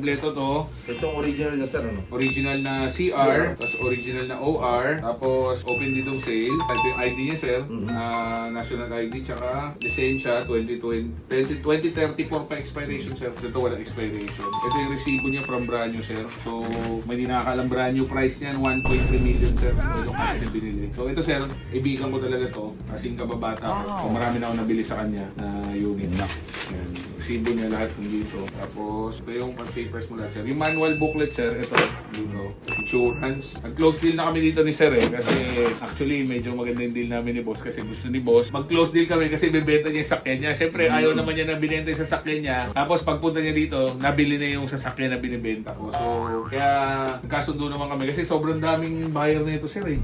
kompleto to. Itong original niya sir, ano? Original na CR, tapos original na OR, tapos open ditong sale. Type yung ID niya sir, national ID, tsaka lisensya 2034 pa expiration sir. Ito wala expiration. Ito yung resibo niya from brand new sir. So may di nakakalang brand new price niyan, 1.3 million sir. Ito kasi yung binili. So ito sir, ibigan ko talaga to. Kasing kababata ko. So marami na ako nabili sa kanya na unit. Yan. Resibo niya lahat ng dito. Tapos ito yung papers mo lahat sir. Yung manual booklet sir, ito dito. Insurance. Nag-close deal na kami dito ni sir eh. Kasi actually medyo maganda yung deal namin ni boss. Kasi gusto ni boss. Mag-close deal kami kasi bibenta niya yung sakyan niya. Siyempre ayaw naman niya na binenta yung sasakyan niya. Tapos pagpunta niya dito, nabili na yung sasakyan na binibenta ko. So kaya nagkasundo naman kami. Kasi sobrang daming buyer na ito sir eh.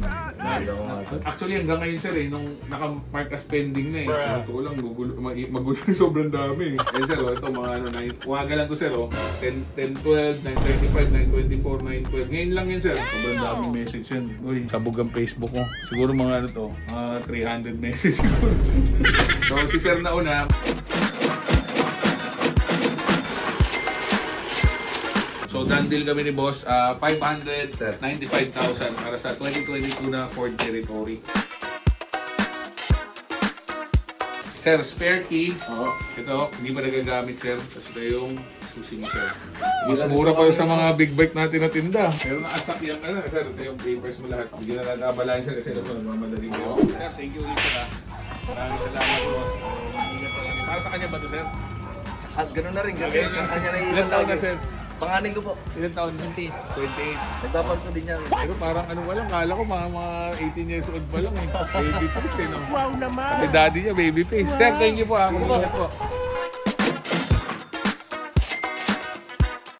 Actually hanggang ngayon sir eh. Nung naka-mark as pending na eh. Ito lang, magulo sobrang dami. Eh sir, ito mga ano, umaga lang to sir, 10:12, 9:35, 9:24, 9:12. Ngayon lang yun sir. Sobrang daming message yan. Uy, sabog ang Facebook mo. Siguro mga ano to, mga 300 message siguro. So si sir na una. So done deal kami ni boss, 595,000 para sa 2022 na Ford Territory. Sir, spare key. Ito, hindi pa nagagamit sir. Tapos ito yung susi mo sir. Mas mura pa sa mga big bike natin na tinda. Pero nakasakyan ka na. Sir, ito yung papers mo lahat. Hindi na nagabalayan sir kasi ito mga madaling yun. Sir, thank you ulit sir. Maraming salamat po. Ingat pa lang. Para sa kanya ba ito sir? At gano'n na rin kasi sa kanya na Ilan taon na sir? Panganin ko po. Ilan taon? 28. Nagpapan ko din yan. Pero parang ano walang, kala ko mga 18 years old pa lang eh. Baby face eh no? Wow naman! Pati daddy niya, baby face. Sir, thank you po. Ako po.